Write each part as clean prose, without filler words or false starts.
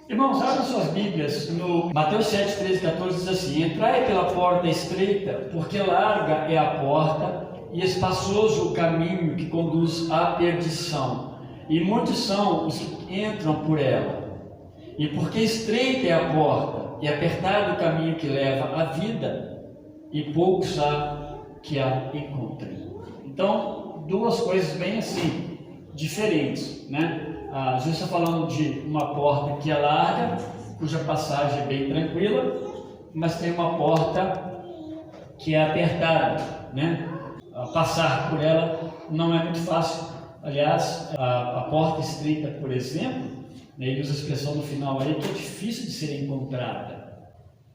Irmãos, abram suas Bíblias no Mateus 7, 13, 14, diz assim: entrai pela porta estreita, porque larga é a porta e espaçoso o caminho que conduz à perdição, e muitos são os que entram por ela. E porque estreita é a porta e apertado o caminho que leva à vida, e poucos há que a encontrem. Então, duas coisas bem assim, diferentes, né? Jesus está falando de uma porta que é larga, cuja passagem é bem tranquila, mas tem uma porta que é apertada, né? Passar por ela não é muito fácil. Aliás, a porta estreita, por exemplo, né, ele usa a expressão no final aí, que é difícil de ser encontrada.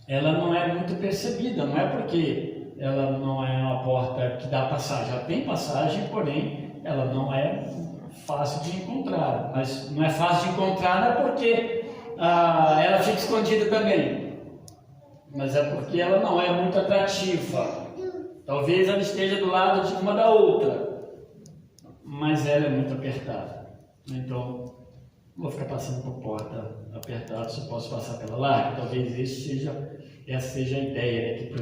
Ela não é muito percebida, não é porque ela não é uma porta que dá passagem. Ela tem passagem, porém, ela não é fácil de encontrar. Mas não é fácil de encontrar não é porque ela fica escondida também, mas é porque ela não é muito atrativa. Talvez ela esteja do lado de uma da outra, mas ela é muito apertada. Então, não vou ficar passando por porta apertada, só posso passar pela larga. Talvez essa seja a ideia, né, que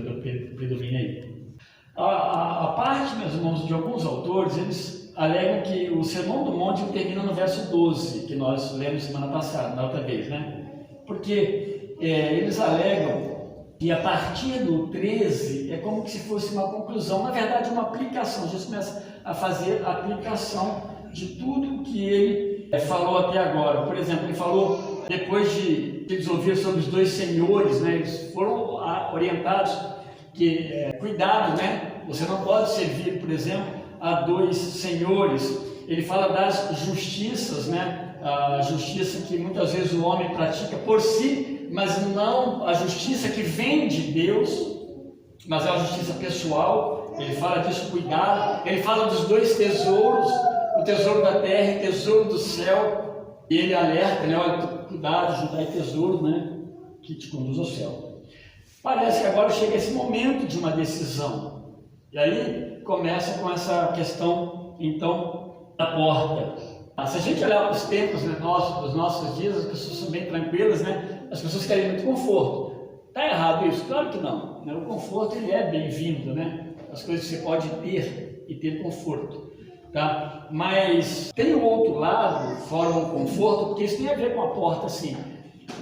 predomina aí. A parte, meus irmãos, de alguns autores, eles alegam que o Sermão do Monte termina no verso 12, que nós lemos semana passada, na outra vez, né? Porque eles alegam que a partir do 13 é como que se fosse uma conclusão, na verdade uma aplicação. Jesus começa a fazer a aplicação de tudo que ele falou até agora. Por exemplo, ele falou, depois de eles ouviram sobre os dois senhores, né? Eles foram orientados que, cuidado, né? Você não pode servir, por exemplo, a dois senhores. Ele fala das justiças, né? A justiça que muitas vezes o homem pratica por si, mas não a justiça que vem de Deus, mas é a justiça pessoal. Ele fala disso, cuidado. Ele fala dos dois tesouros, o tesouro da terra e o tesouro do céu. E ele alerta, né? Olha, cuidado, juntar tesouro, né? Que te conduz ao céu. Parece que agora chega esse momento de uma decisão. E aí começa com essa questão, então, da porta. Se a gente olhar para os tempos, né, dos nossos dias, as pessoas são bem tranquilas, né? As pessoas querem muito conforto. Está errado isso? Claro que não, né? O conforto ele é bem-vindo, né? As coisas que você pode ter e ter conforto, tá? Mas tem o outro lado, fora o conforto, porque isso tem a ver com a porta, sim.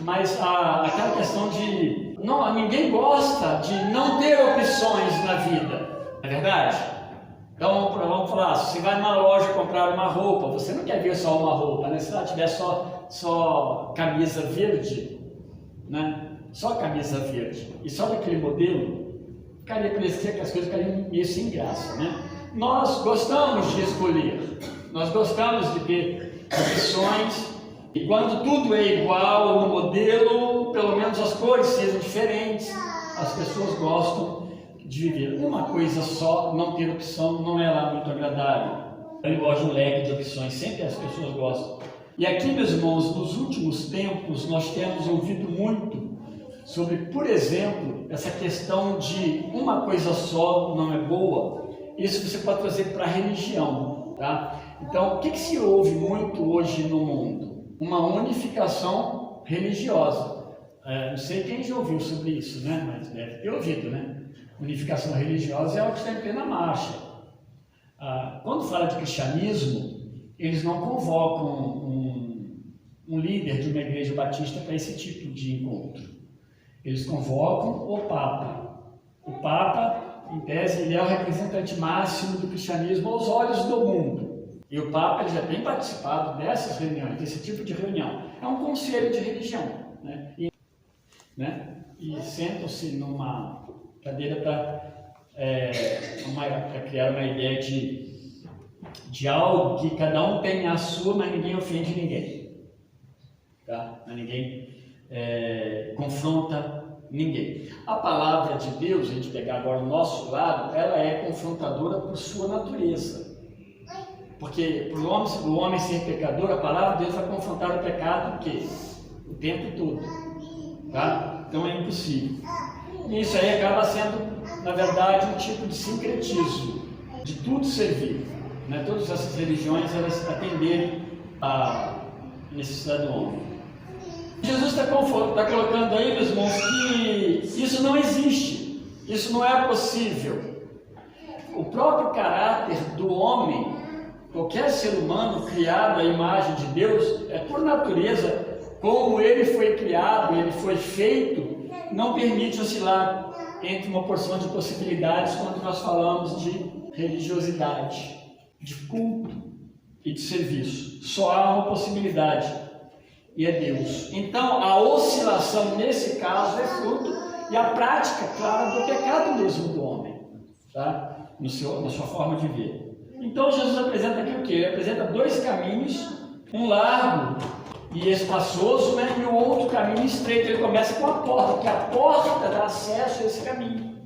Mas aquela questão de ninguém gosta de não ter opções na vida. É verdade? Então, vamos falar, se você vai numa loja comprar uma roupa, você não quer ver só uma roupa, né? Se ela tiver só camisa verde, né? Só camisa verde e só daquele modelo, parecia que as coisas ficariam meio sem graça, né? Nós gostamos de escolher, nós gostamos de ter opções, e quando tudo é igual no modelo, pelo menos as cores sejam diferentes, as pessoas gostam de viver. Uma coisa só, não ter opção, não é lá muito agradável. Eu gosto de um leque de opções, sempre as pessoas gostam. E aqui, meus irmãos, nos últimos tempos, nós temos ouvido muito sobre, por exemplo, essa questão de uma coisa só não é boa. Isso você pode trazer para a religião, tá? Então, o que se ouve muito hoje no mundo? Uma unificação religiosa. Não sei quem já ouviu sobre isso, né? Mas deve ter ouvido, né? Unificação religiosa é algo que está em plena marcha. Quando fala de cristianismo, eles não convocam um líder de uma igreja batista para esse tipo de encontro. Eles convocam o Papa. O Papa, em tese, ele é o representante máximo do cristianismo aos olhos do mundo. E o Papa ele já tem participado dessas reuniões, desse tipo de reunião. É um conselho de religião, né? E sentam-se numa cadeira para criar uma ideia de algo que cada um tem a sua, mas ninguém ofende ninguém, tá? Mas ninguém confronta ninguém. A palavra de Deus, a gente pegar agora o nosso lado, ela é confrontadora por sua natureza, porque para o homem ser pecador, a palavra de Deus vai confrontar o pecado o tempo todo, tá? Então é impossível. E isso aí acaba sendo, na verdade, um tipo de sincretismo, de tudo servir, né? Todas essas religiões, elas atenderem à necessidade do homem. Jesus está colocando aí, meus irmãos, que isso não existe, isso não é possível. O próprio caráter do homem, qualquer ser humano criado à imagem de Deus, é por natureza, como ele foi criado, ele foi feito, não permite oscilar entre uma porção de possibilidades quando nós falamos de religiosidade, de culto e de serviço. Só há uma possibilidade, e é Deus. Então, a oscilação nesse caso é fruto e a prática clara do pecado mesmo do homem, tá? Na sua forma de ver. Então, Jesus apresenta aqui o quê? Ele apresenta dois caminhos, um largo e espaçoso, né? E o outro caminho estreito. Ele começa com a porta, porque a porta dá acesso a esse caminho.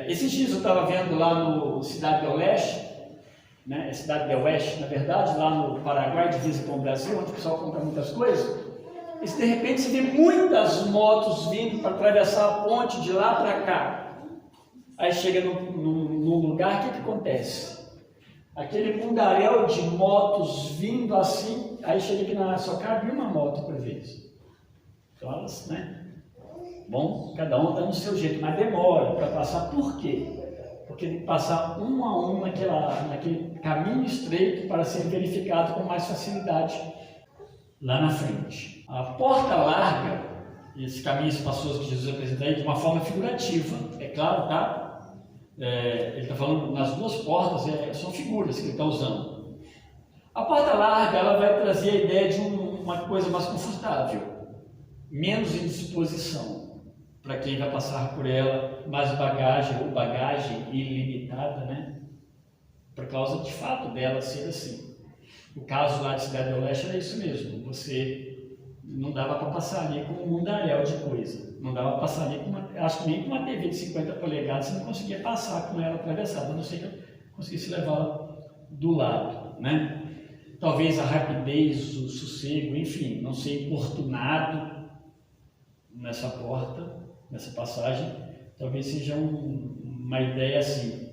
Esses dias eu estava vendo lá no Cidade do Oeste, né? Cidade do Oeste, na verdade, lá no Paraguai, divisa com o Brasil, onde o pessoal compra muitas coisas. E de repente você vê muitas motos vindo para atravessar a ponte de lá para cá. Aí chega num lugar, o que acontece? Aquele mundaréu de motos vindo assim, aí chega aqui só cabe uma moto por vez. Então elas, né? Bom, cada um está no seu jeito, mas demora para passar. Por quê? Porque tem que passar um a um naquele caminho estreito para ser verificado com mais facilidade lá na frente. A porta larga, esse caminho espaçoso que Jesus apresenta aí de uma forma figurativa, é claro, tá? Ele está falando nas duas portas, são figuras que ele está usando. A porta larga, ela vai trazer a ideia de uma coisa mais confortável, menos indisposição para quem vai passar por ela, mais bagagem ou bagagem ilimitada, né? Por causa de fato dela ser assim. O caso lá de Cidade do Leste era isso mesmo, você não dava para passar ali com um mundaréu de coisa. Não dava para passar ali acho que nem com uma TV de 50 polegadas você não conseguia passar com ela atravessada, a não ser que eu conseguisse levá-la do lado, né? Talvez a rapidez, o sossego, enfim, não ser importunado nessa porta, nessa passagem, talvez seja uma ideia assim.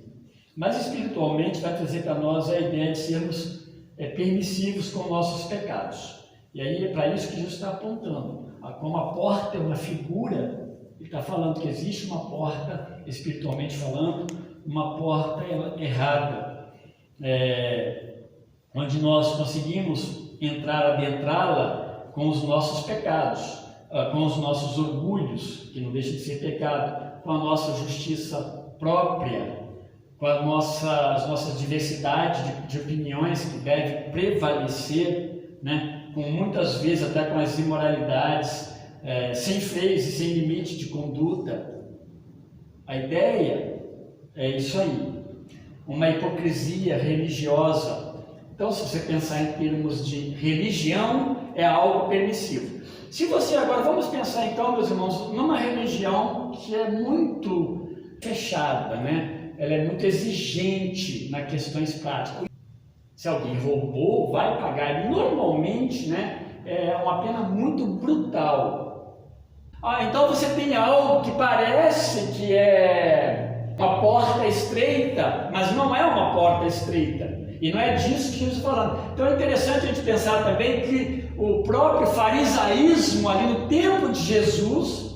Mas espiritualmente vai trazer para nós a ideia de sermos permissivos com nossos pecados. E aí é para isso que Jesus está apontando. Como a porta é uma figura, ele está falando que existe uma porta, espiritualmente falando, uma porta errada, onde nós conseguimos adentrá-la com os nossos pecados, com os nossos orgulhos, que não deixa de ser pecado, com a nossa justiça própria, com as nossas diversidades de opiniões que devem prevalecer, né? Com muitas vezes até com as imoralidades, sem freios e sem limite de conduta. A ideia é isso aí, uma hipocrisia religiosa. Então, se você pensar em termos de religião, é algo permissivo. Se você agora, vamos pensar então, meus irmãos, numa religião que é muito fechada, né? Ela é muito exigente nas questões práticas. Se alguém roubou, vai pagar. E normalmente, né, é uma pena muito brutal. Então você tem algo que parece que é uma porta estreita, mas não é uma porta estreita. E não é disso que Jesus está falando. Então é interessante a gente pensar também que o próprio farisaísmo ali no tempo de Jesus,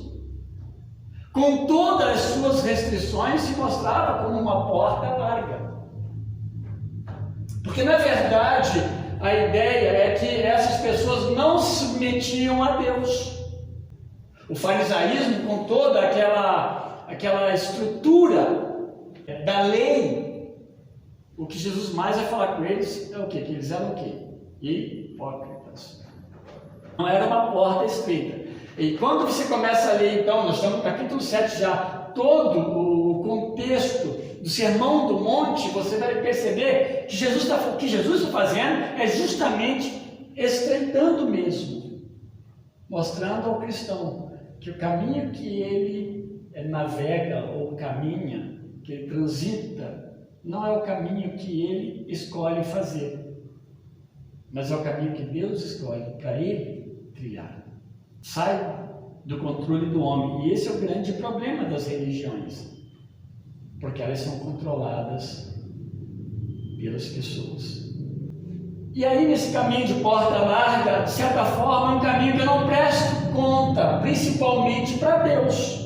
com todas as suas restrições, se mostrava como uma porta larga. Porque na verdade a ideia é que essas pessoas não se submetiam a Deus. O farisaísmo, com toda aquela estrutura da lei, o que Jesus mais vai falar com eles é o quê? Que eles eram o quê? Hipócritas. Não era uma porta estreita. E quando você começa a ler, então, nós estamos no capítulo 7 já, todo o contexto do Sermão do Monte, você vai perceber que Jesus está fazendo é justamente estreitando mesmo, mostrando ao cristão que o caminho que ele navega ou caminha, que ele transita, não é o caminho que ele escolhe fazer, mas é o caminho que Deus escolhe para ele trilhar. Sai do controle do homem. E esse é o grande problema das religiões, porque elas são controladas pelas pessoas. E aí, nesse caminho de porta larga, de certa forma, é um caminho que eu não presto conta principalmente para Deus.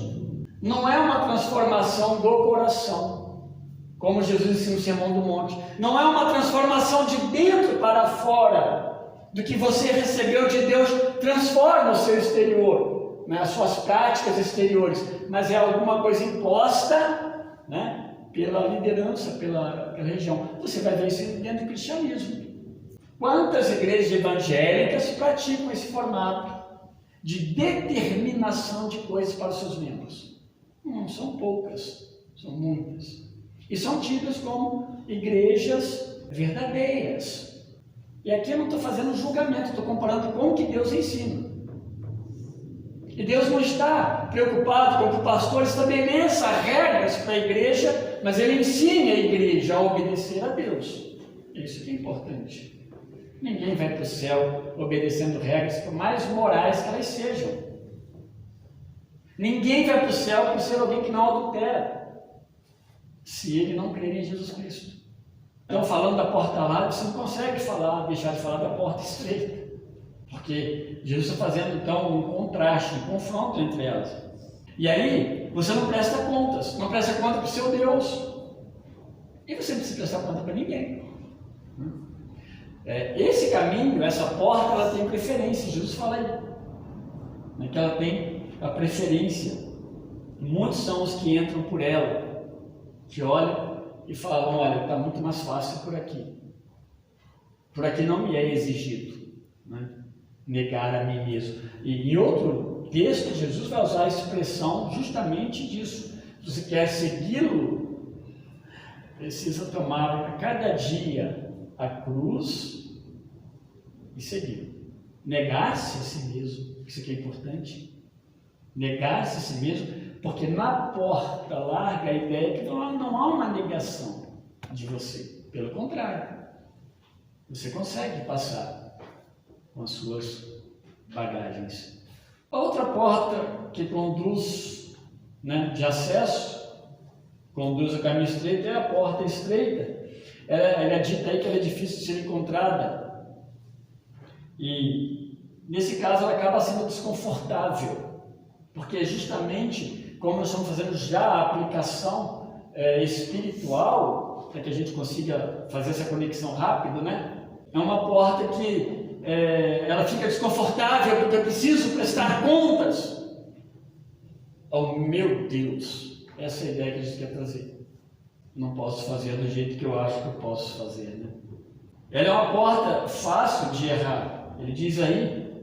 Não é uma transformação do coração, como Jesus ensina no Sermão do Monte. Não é uma transformação de dentro para fora. Do que você recebeu de Deus, transforma o seu exterior, né, as suas práticas exteriores. Mas é alguma coisa imposta, né, pela liderança, pela região. Você vai ver isso dentro do cristianismo. Quantas igrejas evangélicas praticam esse formato de determinação de coisas para os seus membros? Não são poucas, são muitas. E são tidas como igrejas verdadeiras. E aqui eu não estou fazendo julgamento, estou comparando com o que Deus ensina. E Deus não está preocupado com que o pastor estabeleça regras para a igreja, mas ele ensina a igreja a obedecer a Deus. Isso que é importante. Ninguém vai para o céu obedecendo regras, por mais morais que elas sejam. Ninguém vai para o céu por ser alguém que não adultera, se ele não crer em Jesus Cristo. Então, falando da porta larga, você não consegue deixar de falar da porta estreita, porque Jesus está fazendo então um contraste, um confronto entre elas. E aí, você não presta contas, não presta conta para o seu Deus, e você não precisa prestar conta para ninguém. Esse caminho, essa porta, ela tem preferência. Jesus fala aí, né, que ela tem a preferência. Muitos são os que entram por ela, que olham e falam: olha, está muito mais fácil por aqui. Por aqui não me é exigido, né, negar a mim mesmo. E em outro texto, Jesus vai usar a expressão justamente disso. Se você quer segui-lo, precisa tomar a cada dia a cruz e seguir. Negar-se a si mesmo, isso aqui é importante. Negar-se a si mesmo, porque na porta larga a ideia é que não há uma negação de você. Pelo contrário, você consegue passar com as suas bagagens. A outra porta que conduz, né, de acesso, conduz ao caminho estreito, é a porta estreita. Ela é dita aí que ela é difícil de ser encontrada, e nesse caso ela acaba sendo desconfortável, porque justamente como nós estamos fazendo já a aplicação espiritual, para que a gente consiga fazer essa conexão rápido, né? É uma porta que ela fica desconfortável, porque eu preciso prestar contas. Oh meu Deus, essa é a ideia que a gente quer trazer. Não posso fazer do jeito que eu acho que eu posso fazer, né? Ela é uma porta fácil de errar. Ele diz aí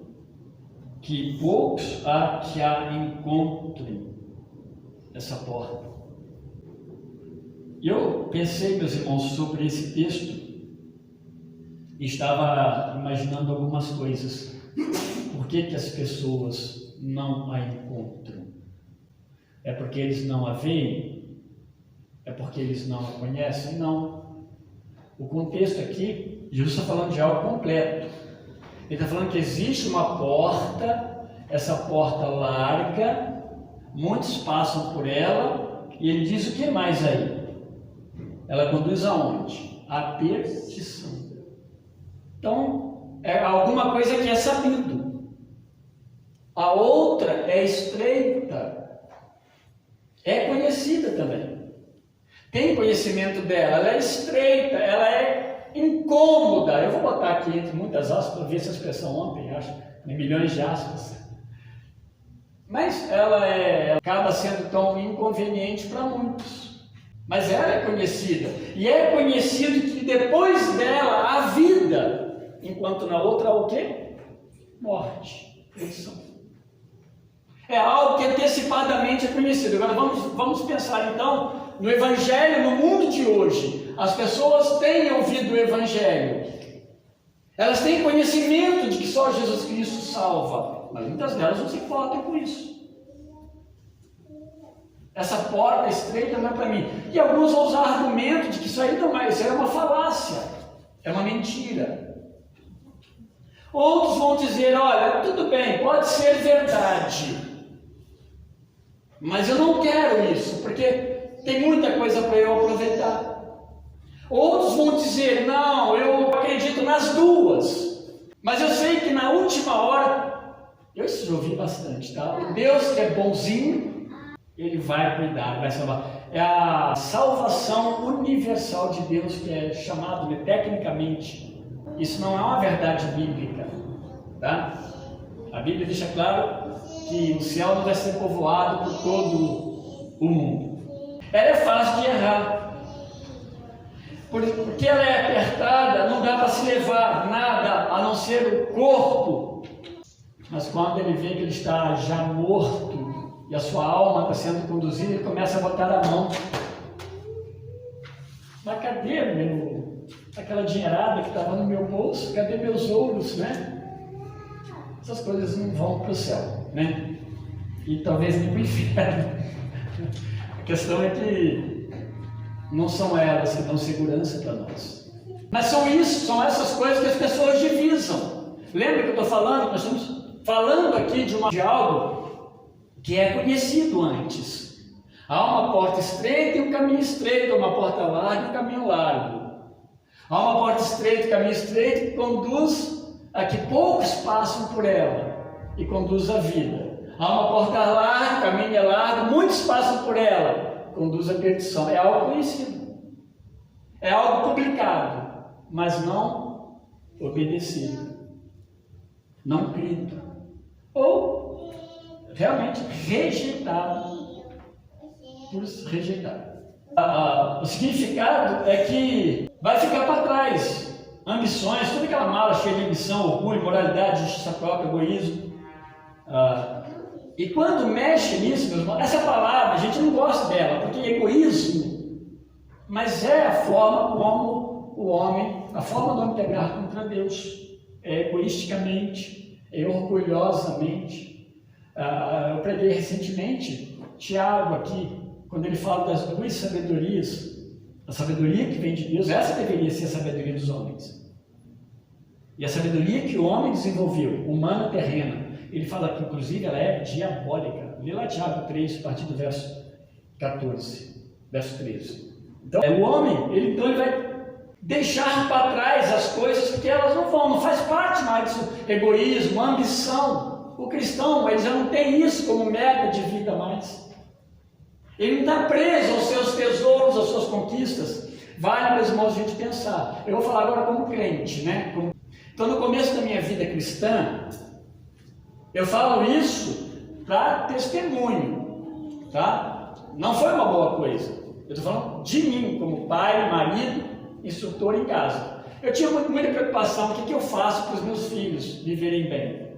que poucos há que a encontrem, essa porta. E eu pensei, meus irmãos, sobre esse texto e estava imaginando algumas coisas. Por que as pessoas não a encontram? É porque eles não a veem? É porque eles não a conhecem? Não. O contexto aqui, Jesus está falando de algo completo. Ele está falando que existe uma porta, essa porta larga, muitos passam por ela, e ele diz o que mais aí? Ela conduz aonde? À perdição. Então, é alguma coisa que é sabido. A outra é estreita, é conhecida também. Tem conhecimento dela, ela é estreita, ela é incômoda. Eu vou botar aqui entre muitas aspas, para ver essa expressão ontem, acho, em milhões de aspas. Mas ela acaba sendo tão inconveniente para muitos. Mas ela é conhecida. E é conhecido que depois dela há vida, enquanto na outra há o quê? Morte, perdição. É algo que antecipadamente é conhecido. Agora vamos pensar então no Evangelho no mundo de hoje. As pessoas têm ouvido o Evangelho, elas têm conhecimento de que só Jesus Cristo salva, mas muitas delas não se importam com isso. Essa porta estreita não é para mim. E alguns vão usar argumento de que isso aí não é, isso aí é uma falácia, é uma mentira. Outros vão dizer: olha, tudo bem, pode ser verdade, mas eu não quero isso, porque tem muita coisa para eu aproveitar. Outros vão dizer: não, eu acredito nas duas, mas eu sei que na última hora Eu já ouvi bastante, tá? O Deus que é bonzinho, Ele vai cuidar, vai salvar. É a salvação universal de Deus que é chamado, né, tecnicamente. Isso não é uma verdade bíblica, tá? A Bíblia deixa claro que o céu não vai ser povoado por todo o mundo. Ela é fácil de errar, porque ela é apertada, não dá para se levar nada a não ser o corpo. Mas quando ele vê que ele está já morto e a sua alma está sendo conduzida, ele começa a botar a mão. Mas cadê aquela dinheirada que estava no meu bolso? Cadê meus ouros, né? Essas coisas não vão para o céu, né? E talvez nem para o inferno. A questão é que não são elas que dão segurança para nós. Mas são essas coisas que as pessoas divisam. Lembra que eu estou falando? Nós estamos falando aqui de algo que é conhecido antes. Há uma porta estreita e um caminho estreito, uma porta larga e um caminho largo. Há uma porta estreita e um caminho estreito que conduz a que poucos passam por ela e conduz à vida. Há uma porta larga, o caminho é largo, muitos passam por ela, conduz à perdição. É algo conhecido, é algo publicado, mas não obedecido, não crido, ou realmente rejeitado por rejeitar. O significado é que vai ficar para trás. Ambições, toda aquela mala cheia de ambição, orgulho, moralidade, justiça própria, egoísmo. E quando mexe nisso, meus irmãos, essa palavra a gente não gosta dela, porque é egoísmo, mas é a forma como o homem, a forma do homem pegar contra Deus, é egoisticamente, é orgulhosamente. Eu preguei recentemente, Tiago aqui, quando ele fala das duas sabedorias. A sabedoria que vem de Deus, essa deveria ser a sabedoria dos homens. E a sabedoria que o homem desenvolveu, humana, terrena, ele fala que inclusive ela é diabólica. Lê lá Tiago 3, a partir do verso 14, verso 13. Então, o homem, ele vai deixar para trás as coisas que elas não faz parte mais disso, egoísmo, ambição. O cristão, ele já não tem isso como meta de vida mais. Ele não está preso aos seus tesouros, às suas conquistas. Vale, meus irmãos, a gente pensar. Eu vou falar agora como crente, né? Então, no começo da minha vida cristã, eu falo isso para testemunho, tá? Não foi uma boa coisa. Eu estou falando de mim, como pai, marido, instrutor em casa. Eu tinha muita preocupação, o que eu faço para os meus filhos viverem bem?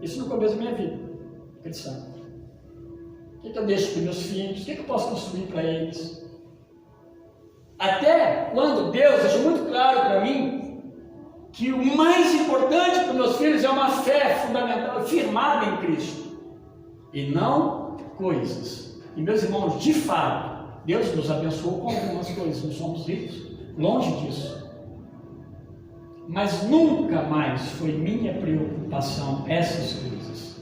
Isso no começo da minha vida cristã. O que eu deixo para os meus filhos? O que eu posso construir para eles? Até quando Deus deixou muito claro para mim que o mais importante para os meus filhos é uma fé fundamental, firmada em Cristo, e não coisas. E meus irmãos, de fato, Deus nos abençoou com algumas coisas, não somos ricos, longe disso. Mas nunca mais foi minha preocupação essas coisas.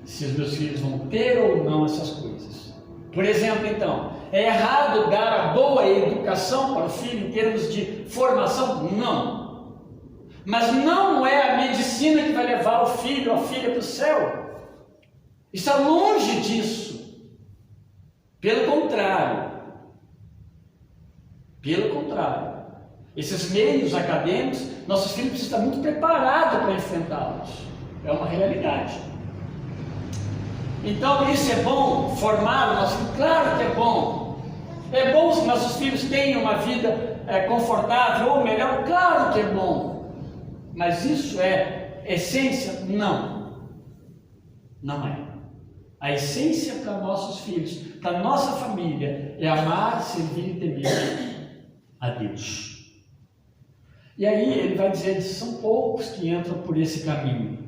Se os meus filhos vão ter ou não essas coisas. Por exemplo, então, é errado dar a boa educação para o filho em termos de formação? Não. Mas não é a medicina que vai levar o filho ou a filha para o céu. Está longe disso. Pelo contrário. Esses meios acadêmicos, nossos filhos precisam estar muito preparados para enfrentá-los. É uma realidade. Então, isso é bom, formar o nosso filho? Claro que é bom. É bom se nossos filhos tenham uma vida confortável ou melhor? Claro que é bom. Mas isso é essência? Não. Não é. A essência para nossos filhos, para nossa família, é amar, servir e temer a Deus. E aí ele vai dizer que são poucos que entram por esse caminho.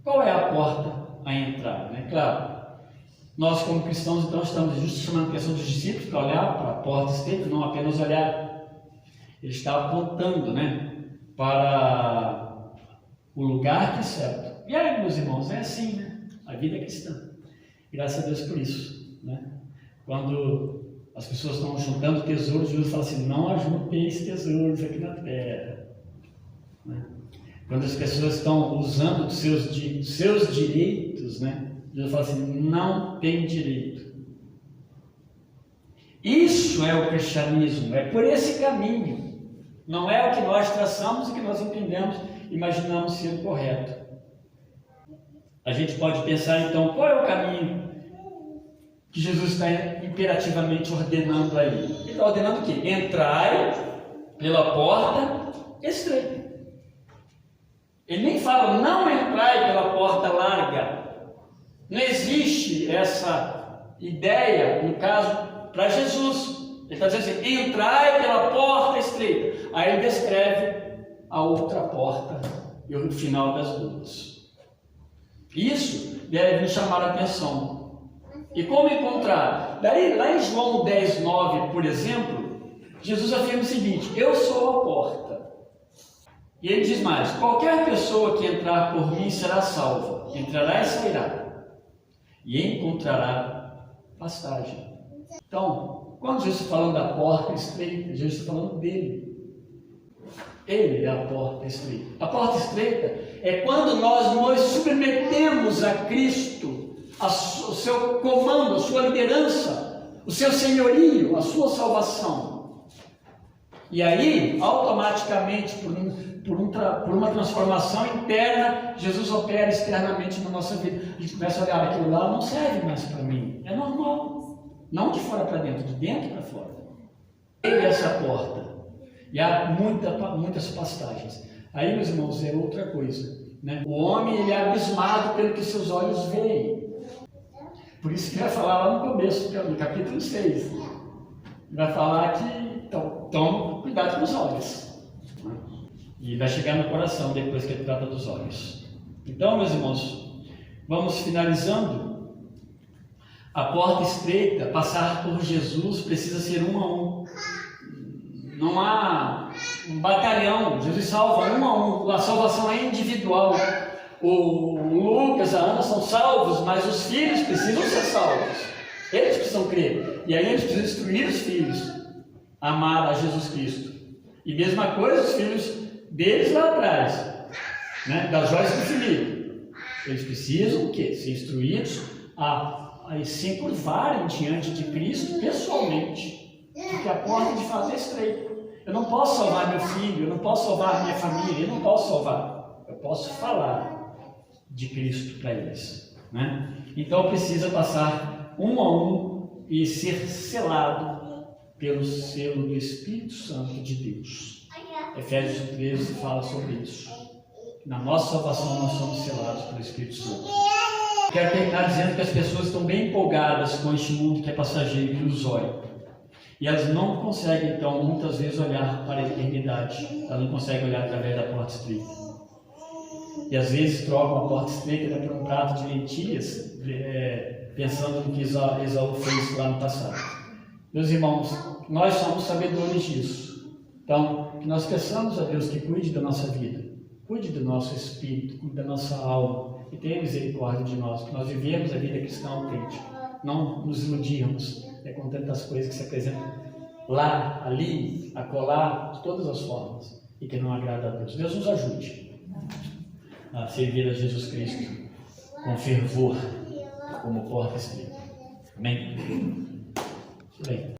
Qual é a porta a entrar, né? Claro, nós como cristãos então estamos justo chamando a atenção dos discípulos para olhar para a porta estreita, não apenas olhar. Ele está apontando, né, para o lugar que é certo. E aí, meus irmãos, é assim, né? A vida é cristã. Graças a Deus por isso, né? Quando as pessoas estão juntando tesouros, Jesus fala assim: não ajunteis tesouros aqui na terra, né? Quando as pessoas estão usando dos seus direitos, né? Jesus fala assim, não tem direito. Isso é o cristianismo, é por esse caminho. Não é o que nós traçamos e que nós entendemos, imaginamos ser correto. A gente pode pensar então, qual é o caminho que Jesus está imperativamente ordenando aí? Ele está ordenando o quê? Entrai pela porta estreita. Ele nem fala, não entrai pela porta larga. Não existe essa ideia, no caso, para Jesus. Ele está dizendo assim, entrai pela porta estreita. Aí ele descreve a outra porta e o final das duas. Isso deve nos chamar a atenção. E como encontrar? Daí, lá em João 10:9, por exemplo, Jesus afirma o seguinte, eu sou a porta. E ele diz mais, qualquer pessoa que entrar por mim será salva, entrará e sairá, e encontrará pastagem. Então, quando Jesus está falando da porta estreita, Jesus está falando dele. Ele é a porta estreita. A porta estreita é quando nós nos submetemos a Cristo, o seu comando, a sua liderança, o seu senhorio, a sua salvação. E aí, automaticamente, por uma transformação interna, Jesus opera externamente na nossa vida. A gente começa a olhar, aquilo lá não serve mais para mim. É normal. Não de fora para dentro, de dentro para fora. Ele é essa porta. E há muitas pastagens. Aí, meus irmãos, é outra coisa. Né? O homem ele é abismado pelo que seus olhos veem. Por isso que ele vai falar lá no começo, no capítulo 6. Ele vai falar que, então, tome cuidado com os olhos. E vai chegar no coração depois que ele trata dos olhos. Então, meus irmãos, vamos finalizando. A porta estreita, passar por Jesus, precisa ser um a um. Não há um batalhão. Jesus salva um a um. A salvação é individual. O Lucas, a Ana são salvos, mas os filhos precisam ser salvos. Eles precisam crer. E aí eles precisam instruir os filhos a amar a Jesus Cristo. E mesma coisa os filhos deles lá atrás, né? Da Joyce e do Felipe. Eles precisam o quê? Ser instruídos a se curvarem diante de Cristo pessoalmente. Porque a porta de fato é estreita. Eu não posso salvar meu filho, eu não posso salvar minha família, eu não posso salvar. Eu posso falar de Cristo para eles. Né? Então precisa passar um a um e ser selado pelo selo do Espírito Santo de Deus. Efésios 13 fala sobre isso. Na nossa salvação nós somos selados pelo Espírito Santo. Quero terminar dizendo que as pessoas estão bem empolgadas com este mundo que é passageiro e ilusório. E elas não conseguem, então, muitas vezes olhar para a eternidade. Elas não conseguem olhar através da porta estreita. E às vezes trocam a porta estreita por um prato de lentilhas, pensando no que Esaú fez lá no passado. Meus irmãos, nós somos sabedores disso. Então, que nós peçamos a Deus que cuide da nossa vida, cuide do nosso espírito, cuide da nossa alma e tenha misericórdia de nós, que nós vivemos a vida cristã autêntica. Não nos iludirmos com tantas coisas que se apresentam lá, ali, acolá, de todas as formas, e que não agrada a Deus. Deus nos ajude a servir a Jesus Cristo com fervor, como porta estreita. Amém? Bem.